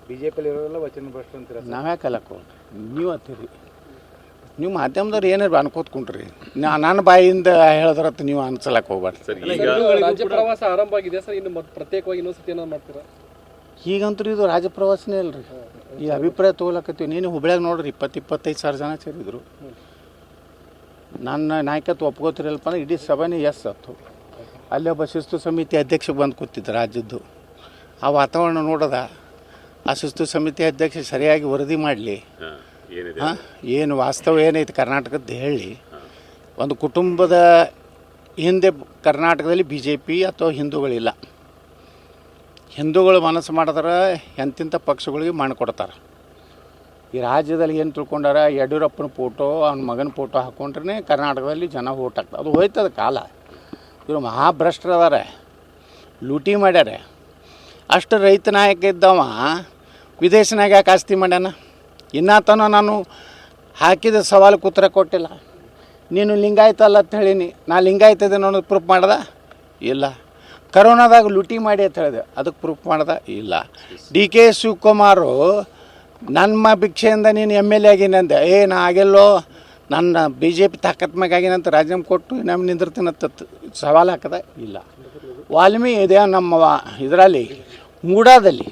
ಬಿಜೆಪಿಯಲ್ಲಿ ಇರೋರೆಲ್ಲ ವಚನ ಭ್ರಷ್ಟ ಅಂತೀರ? ನಾವ್ಯಾಕೆ ಅಲ್ಲಕ್ಕೆ ನೀವು ಅಂತೀರಿ, ನೀವು ಮಾಧ್ಯಮದವ್ರು ಏನಾರು ಅನ್ಕೋತ್ಕೊಂಡ್ರಿ, ನನ್ನ ಬಾಯಿಂದ ಹೇಳಿದ್ರತ್ತ ನೀವು ಅನ್ಸಲಕ್ಕೆ ಹೋಗ್ಬಾರ್ದು ಸರ್. ಈಗ ರಾಜ್ಯ ಪ್ರವಾಸ ಆರಂಭ ಆಗಿದೆ ಸರ್, ಇನ್ನು ಪ್ರತ್ಯೇಕವಾಗಿ ಇನ್ನೊಂದ್ಸತಿ ಏನೋ ಮಾಡ್ತೀರಾ? ಈಗಂತೂ ಇದು ರಾಜ್ಯ ಪ್ರವಾಸನೇ ಅಲ್ರಿ, ಈ ಅಭಿಪ್ರಾಯ ತೊಗೊಳಕತ್ತೀವಿ. ನೀನು ಹುಬ್ಳ್ಯಾಗ ನೋಡ್ರಿ 20-25 ಸಾವಿರ ಜನ ಸೇರಿದ್ರು. ನನ್ನ ನಾಯಕತ್ವ ಒಪ್ಕೋತಿರಲ್ಪ ಅಂದ್ರೆ ಇಡೀ ಸಭೆನೇ ಎಸ್ ಆಯ್ತು. ಅಲ್ಲಿ ಒಬ್ಬ ಶಿಸ್ತು ಸಮಿತಿ ಅಧ್ಯಕ್ಷ ಬಂದು ಕೂತಿದ್ದ ರಾಜ್ಯದ್ದು. ಆ ವಾತಾವರಣ ನೋಡೋದ, ಆ ಶಿಸ್ತು ಸಮಿತಿ ಅಧ್ಯಕ್ಷ ಸರಿಯಾಗಿ ವರದಿ ಮಾಡಲಿ, ಏನು ವಾಸ್ತವ ಏನೈತೆ ಕರ್ನಾಟಕದ್ದು ಹೇಳಿ. ಒಂದು ಕುಟುಂಬದ ಹಿಂದೆ ಕರ್ನಾಟಕದಲ್ಲಿ BJP ಅಥವಾ ಹಿಂದೂಗಳಿಲ್ಲ. ಹಿಂದೂಗಳು ಮನಸ್ಸು ಮಾಡಿದ್ರೆ ಎಂತಿಂಥ ಪಕ್ಷಗಳಿಗೆ ಮಾಡಿಕೊಡ್ತಾರೆ. ಈ ರಾಜ್ಯದಲ್ಲಿ ಏನು ತಿಳ್ಕೊಂಡಾರ, ಯಡಿಯೂರಪ್ಪನ ಫೋಟೋ ಅವ್ನ ಮಗನ ಫೋಟೋ ಹಾಕ್ಕೊಂಡ್ರೆ ಕರ್ನಾಟಕದಲ್ಲಿ ಜನ ಓಟ್ ಹಾಕ್ತಾರೆ. ಅದು ಹೋಯ್ತದ ಕಾಲ. ಇವರು ಮಹಾಭ್ರಷ್ಟರು ಅದಾರೆ, ಲೂಟಿ ಮಾಡ್ಯಾರೆ. ಅಷ್ಟು ರೈತ ನಾಯಕ ಇದ್ದವ ವಿದೇಶನಾಗ ಯಾಕೆ ಆಸ್ತಿ ಮಾಡ್ಯಾನ? ಇನ್ನತನೂ ನಾನು ಹಾಕಿದ ಸವಾಲು ಉತ್ತರ ಕೊಟ್ಟಿಲ್ಲ. ನೀನು ಲಿಂಗಾಯತ ಅಲ್ಲ ಅಂತ ಹೇಳೀನಿ, ನಾ ಲಿಂಗಾಯತ ಇದ್ದೇನೆ ಅನ್ನೋದು ಪ್ರೂಫ್ ಮಾಡ್ದ ಇಲ್ಲ. ಕರೋನಾದಾಗ ಲೂಟಿ ಮಾಡಿ ಅಂತ ಹೇಳಿದೆ, ಅದಕ್ಕೆ ಪ್ರೂಫ್ ಮಾಡ್ದ ಇಲ್ಲ. DK ಶಿವಕುಮಾರು ನನ್ನ ಭಿಕ್ಷೆಯಿಂದ ನೀನು MLA ಆಗಿನಂದೆ, ನಾ ಆಗಿಲ್ಲೋ, ನನ್ನ BJP ತಾಕತ್ ಮ್ಯಾಗ ಆಗಿನಂತ ರಾಜೀನಾಮೆ ಕೊಟ್ಟು ನಮ್ಮ ನಿಂದಿರ್ತೀನಂತ ಸವಾಲು ಹಾಕದ ಇಲ್ಲ. ವಾಲ್ಮೀಕಿ ಇದೆ ನಮ್ಮ ಇದರಲ್ಲಿ ಮೂಡಾದಲ್ಲಿ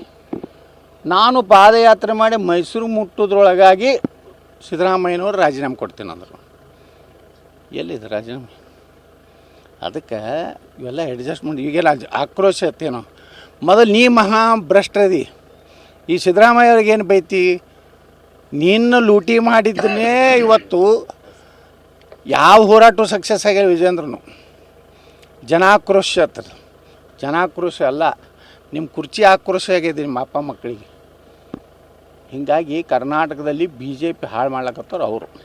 ನಾನು ಪಾದಯಾತ್ರೆ ಮಾಡಿ ಮೈಸೂರು ಮುಟ್ಟೋದ್ರೊಳಗಾಗಿ ಸಿದ್ದರಾಮಯ್ಯನವ್ರು ರಾಜೀನಾಮೆ ಕೊಡ್ತೀನಿ ಅಂದರು. ಎಲ್ಲಿದೆ ರಾಜೀನಾಮೆ? ಅದಕ್ಕೆ ಇವೆಲ್ಲ ಅಡ್ಜಸ್ಟ್ಮೆಂಟ್. ಈಗೆಲ್ಲ ಆಕ್ರೋಶ ಐತೇನೋ. ಮೊದಲು ನೀ ಮಹಾಭ್ರಷ್ಟದಿ. ಈ ಸಿದ್ದರಾಮಯ್ಯ ಅವ್ರಿಗೆ ಏನು ಬೈತಿ? ನಿನ್ನ ಲೂಟಿ ಮಾಡಿದ್ದನ್ನೇ ಇವತ್ತು ಯಾವ ಹೋರಾಟ ಸಕ್ಸಸ್ ಆಗ್ಯಾವ ವಿಜೇಂದ್ರನು. ಜನಾಕ್ರೋಶ ಆಗ್ತದೆ. ಜನಾಕ್ರೋಶ ಅಲ್ಲ, ನಿಮ್ಮ ಕುರ್ಚಿ ಆಕ್ರೋಶ ಆಗಿದೆ ನಿಮ್ಮ ಅಪ್ಪ ಮಕ್ಕಳಿಗೆ. ಹೀಗಾಗಿ ಕರ್ನಾಟಕದಲ್ಲಿ BJP ಹಾಳು ಮಾಡ್ಲಕತ್ತವ್ರು ಅವರು.